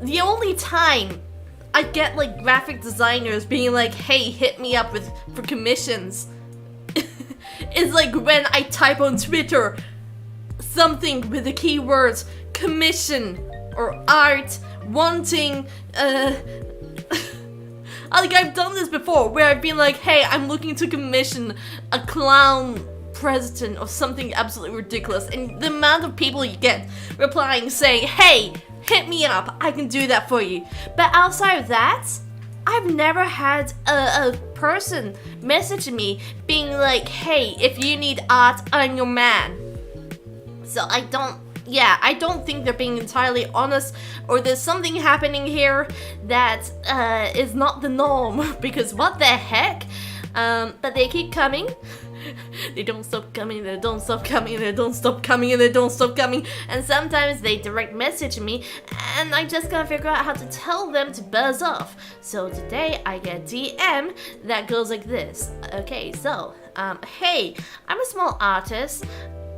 the only time I get like graphic designers being like, hey, hit me up for commissions is like when I type on Twitter something with the keywords commission or art wanting like I've done this before where I've been like, hey, I'm looking to commission a clown president or something absolutely ridiculous, and the amount of people you get replying saying, hey, hit me up, I can do that for you. But outside of that, I've never had a person message me being like, hey, if you need art, I'm your man. So I don't think they're being entirely honest, or there's something happening here that is not the norm, because what the heck? But they keep coming. They don't stop coming, they don't stop coming, they don't stop coming, and they don't stop coming. And sometimes they direct message me, and I just gotta figure out how to tell them to buzz off. So today I get a DM that goes like this. Okay, so, hey, I'm a small artist.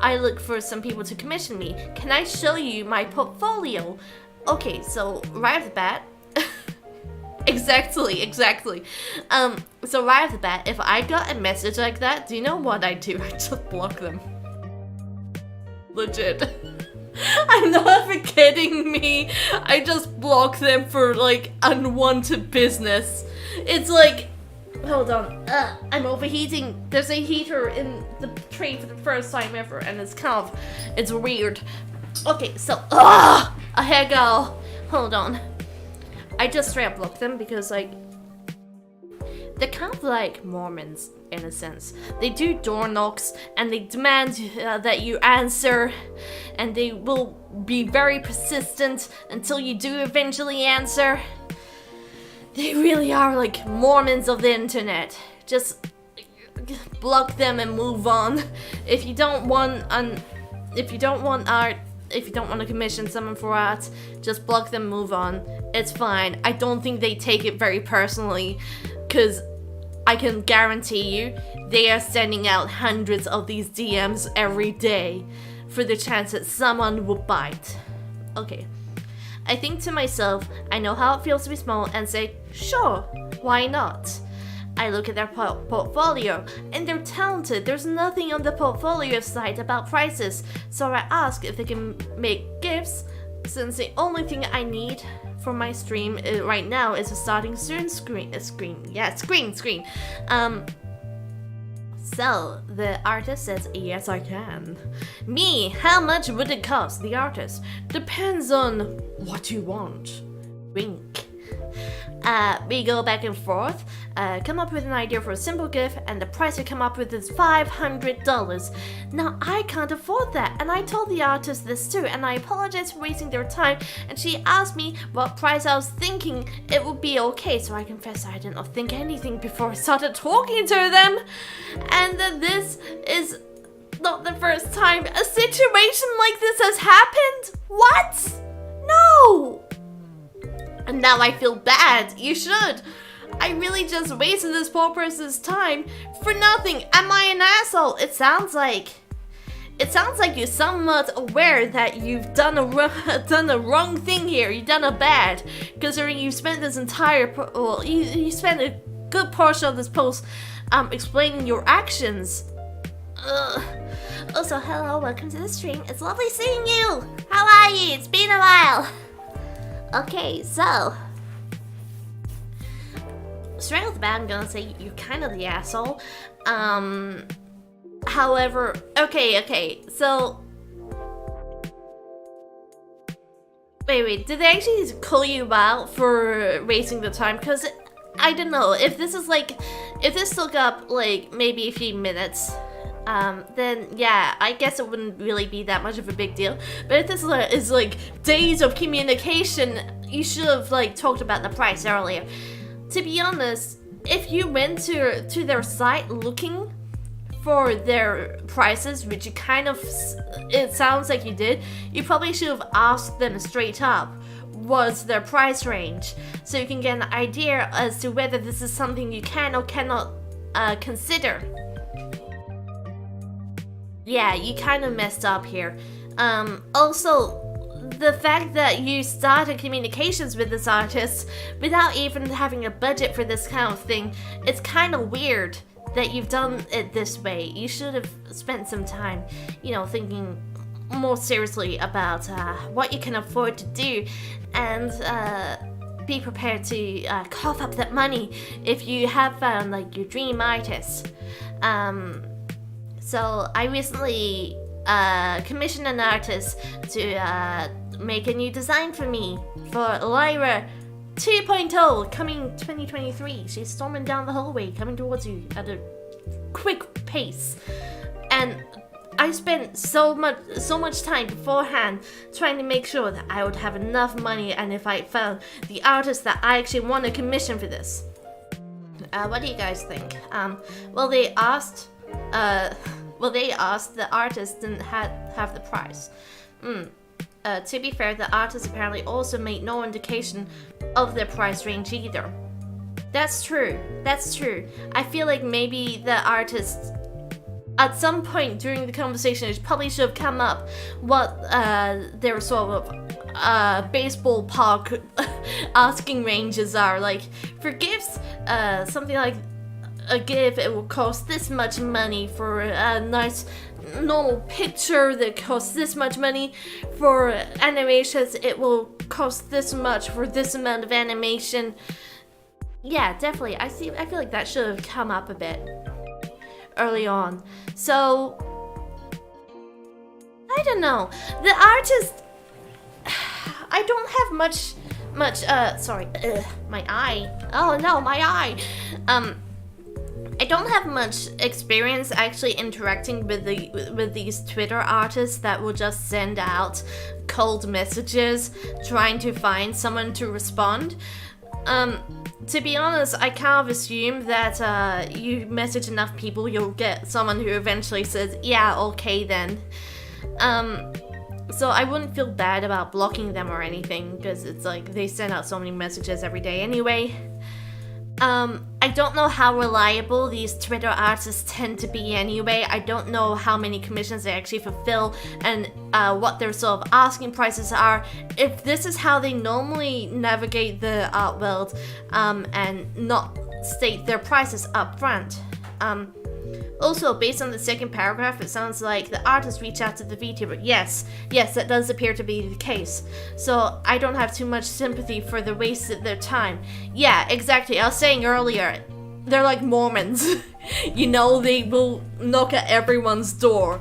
I look for some people to commission me. Can I show you my portfolio? Okay, so right off the bat, Exactly. So right off the bat, if I got a message like that, do you know what I do? I just block them. Legit. I'm not even kidding me. I just block them for like unwanted business. It's like, hold on, I'm overheating. There's a heater in the train for the first time ever, and it's weird. Okay, so, here go. Hold on. I just straight up block them because, like, they're kind of like Mormons in a sense. They do door knocks and they demand that you answer, and they will be very persistent until you do eventually answer. They really are like Mormons of the internet. Just block them and move on. If you don't want art, if you don't want to commission someone for art, just block them, move on. It's fine. I don't think they take it very personally, because I can guarantee you they are sending out hundreds of these DMs every day for the chance that someone will bite. Okay. I think to myself, I know how it feels to be small and say, sure, why not? I look at their portfolio, and they're talented. There's nothing on the portfolio site about prices, so I ask if they can make gifts, since the only thing I need for my stream right now is a starting soon screen. So, the artist says, yes, I can. Me, how much would it cost? The artist, depends on what you want. Wink. We go back and forth, come up with an idea for a simple gift, and the price we come up with is $500. Now, I can't afford that, and I told the artist this too, and I apologized for wasting their time, and she asked me what price I was thinking it would be okay, so I confess I did not think anything before I started talking to them, and that this is not the first time a situation like this has happened. What? No! And now I feel bad. You should. I really just wasted this poor person's time for nothing. Am I an asshole? It sounds like you're somewhat aware that you've done a wrong thing here. You've done a bad, considering you spent this entire you spent a good portion of this post explaining your actions. Also, hello, welcome to the stream. It's lovely seeing you. How are you? It's been a while. Okay, so straight off the bat, I'm gonna say you're kind of the asshole. However, okay, so wait, did they actually call you out for wasting the time? Because I don't know, if this took up like maybe a few minutes, then yeah, I guess it wouldn't really be that much of a big deal. But if this is like days of communication, you should have like talked about the price earlier. To be honest, if you went to their site looking for their prices, which you it sounds like you did, you probably should have asked them straight up what's their price range, so you can get an idea as to whether this is something you can or cannot consider. Yeah, you kind of messed up here. Also, the fact that you started communications with this artist without even having a budget for this kind of thing, it's kind of weird that you've done it this way. You should have spent some time, thinking more seriously about what you can afford to do, and be prepared to cough up that money if you have found like your dream artist. So I recently commissioned an artist to make a new design for me for Lyra 2.0 coming 2023. She's storming down the hallway, coming towards you at a quick pace. And I spent so much time beforehand trying to make sure that I would have enough money, and if I found the artist that I actually want to commission for this. What do you guys think? They asked the artist didn't have the price. To be fair, the artist apparently also made no indication of their price range either. That's true. I feel like maybe the artist, at some point during the conversation, it probably should have come up what their sort of baseball park asking ranges are. Like, for gifts, something like a gift, it will cost this much money. For a nice normal picture that costs this much money. For animations, it will cost this much for this amount of animation. Yeah, definitely. I feel like that should have come up a bit early on. So I don't know. The artist, I don't have much my eye. Oh no, my eye. I don't have much experience actually interacting with these Twitter artists that will just send out cold messages trying to find someone to respond. To be honest, I kind of assume that you message enough people, you'll get someone who eventually says, yeah, okay then. So I wouldn't feel bad about blocking them or anything, because it's like they send out so many messages every day anyway. I don't know how reliable these Twitter artists tend to be anyway. I don't know how many commissions they actually fulfill and what their sort of asking prices are. If this is how they normally navigate the art world and not state their prices up front. Also, based on the second paragraph, it sounds like the artist reached out to the Vtuber. Yes, that does appear to be the case. So I don't have too much sympathy for the waste of their time. Yeah, exactly. I was saying earlier, they're like Mormons. You know, they will knock at everyone's door.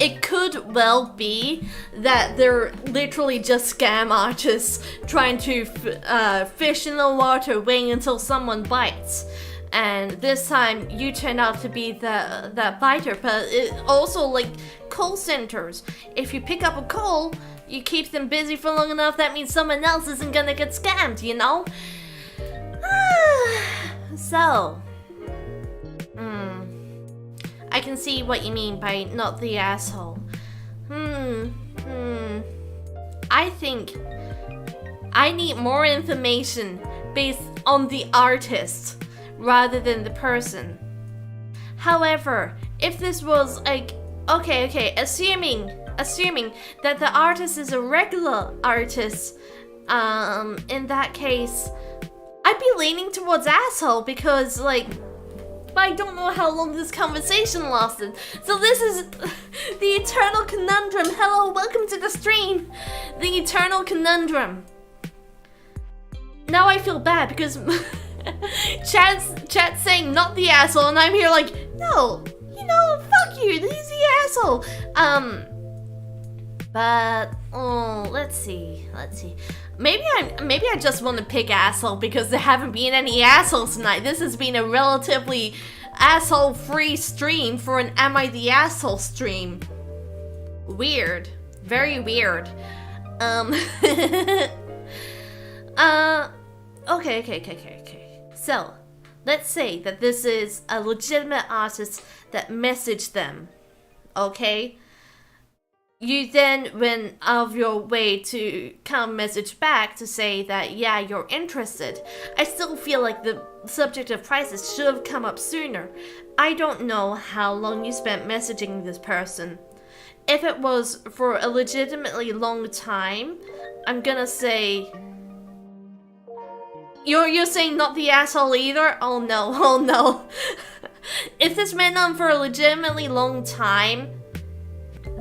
It could well be that they're literally just scam artists trying to fish in the water, waiting until someone bites. And this time you turn out to be that biter. But it also, like call centers, if you pick up a call, you keep them busy for long enough, that means someone else isn't gonna get scammed, you know? So, I can see what you mean by not the asshole. I think I need more information based on the artist rather than the person. However, if this was like, okay, assuming that the artist is a regular artist, in that case, I'd be leaning towards asshole because, like, I don't know how long this conversation lasted. So this is the eternal conundrum. Hello, welcome to the stream. The eternal conundrum. Now I feel bad because chat's saying not the asshole, and I'm here like, no, you know, fuck you, he's the asshole. But let's see. Maybe I just want to pick asshole because there haven't been any assholes tonight. This has been a relatively asshole-free stream for an Am I the Asshole stream. Weird. Very weird. Okay. So, let's say that this is a legitimate artist that messaged them. Okay? You then went out of your way to kind of message back to say that, yeah, you're interested. I still feel like the subject of prices should have come up sooner. I don't know how long you spent messaging this person. If it was for a legitimately long time, I'm gonna say... You're saying not the asshole either? Oh no. If this went on for a legitimately long time,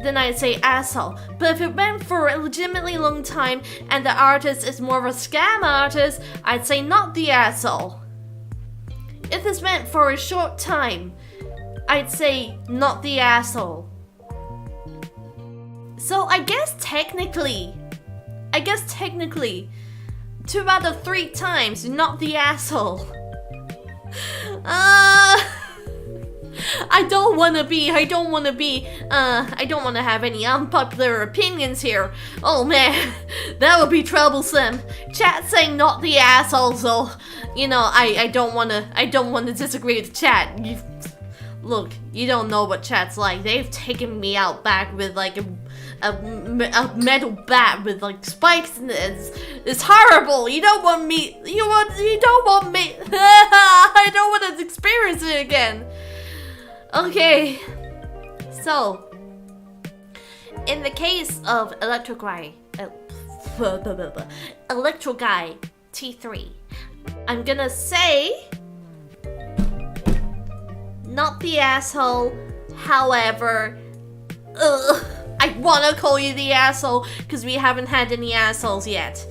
then I'd say asshole. But if it went for a legitimately long time and the artist is more of a scam artist, I'd say not the asshole. If this went for a short time, I'd say not the asshole. So I guess technically, 2 out of 3 times, not the asshole. I don't want to have any unpopular opinions here. Oh man, that would be troublesome. Chat saying not the asshole, so, you know, I don't want to disagree with chat. Look, you don't know what chat's like. They've taken me out back with like a metal bat with like spikes in it. It's horrible. You don't want me. I don't want to experience it again. Okay, so in the case of Electro Guy T3, I'm gonna say not the asshole. However, I wanna call you the asshole because we haven't had any assholes yet.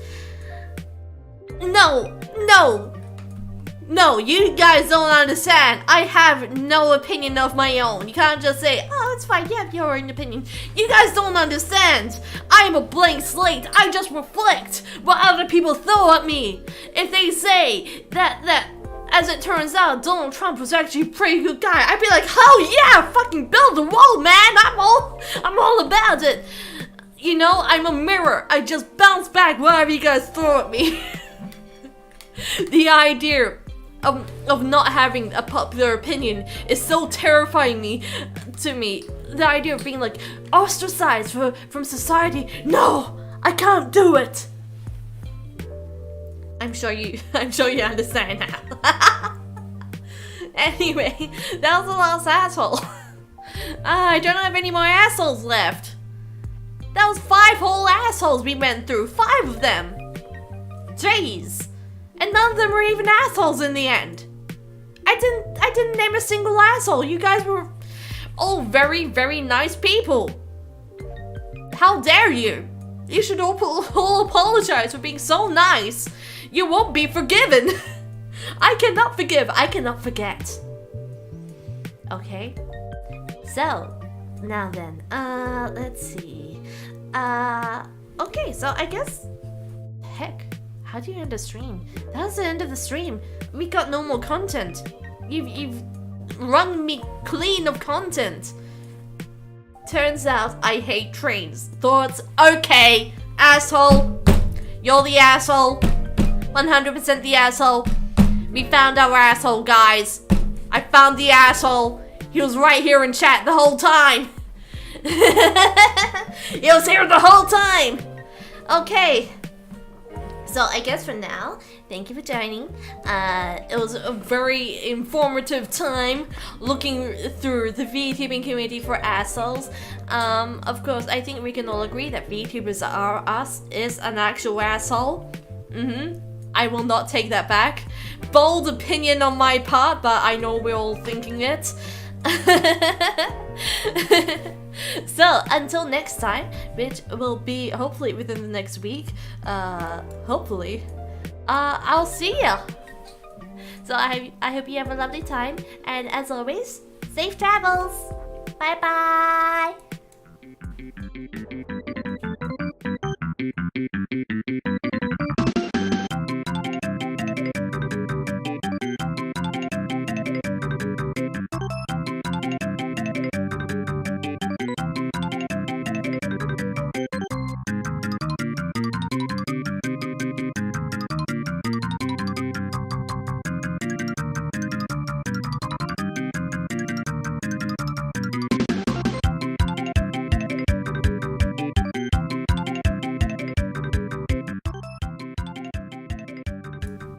No, you guys don't understand. I have no opinion of my own. You can't just say, oh, it's fine, you have your own opinion. You guys don't understand. I'm a blank slate. I just reflect what other people throw at me. If they say that as it turns out, Donald Trump was actually a pretty good guy, I'd be like, hell yeah, fucking build a wall, man. I'm all about it. You know, I'm a mirror. I just bounce back whatever you guys throw at me. The idea of not having a popular opinion is so terrifying to me. The idea of being like ostracized from society. No, I can't do it. I'm sure you understand now. Anyway, that was the last asshole. I don't have any more assholes left. That was 5 whole assholes we went through. 5 of them. Jeez. And none of them were even assholes in the end. I didn't name a single asshole. You guys were all very, very nice people. How dare you? You should all apologize for being so nice. you won't be forgiven. I cannot forgive. I cannot forget. Okay. So, now then, let's see. Okay, so I guess, heck, how do you end the stream? That's the end of the stream. We got no more content. You've run me clean of content. Turns out I hate trains. Thoughts, okay, asshole. You're the asshole. 100% the asshole. We found our asshole, guys. I found the asshole. He was right here in chat the whole time. He was here the whole time. Okay. So I guess for now, thank you for joining. It was a very informative time looking through the VTubing community for assholes. Of course, I think we can all agree that VTubers are us is an actual asshole. I will not take that back. Bold opinion on my part, but I know we're all thinking it. So until next time, which will be hopefully within the next week, hopefully, I'll see ya. So I hope you have a lovely time, and as always, safe travels. Bye bye.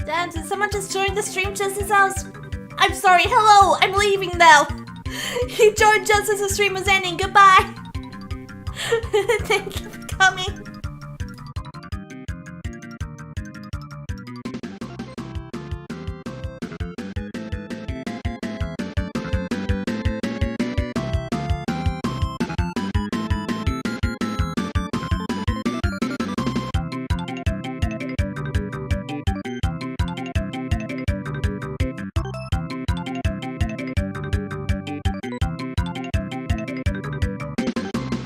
Damn, did someone just join the stream just as I was... I'm sorry, hello, I'm leaving now. He joined just as the stream was ending, goodbye. Thank you for coming.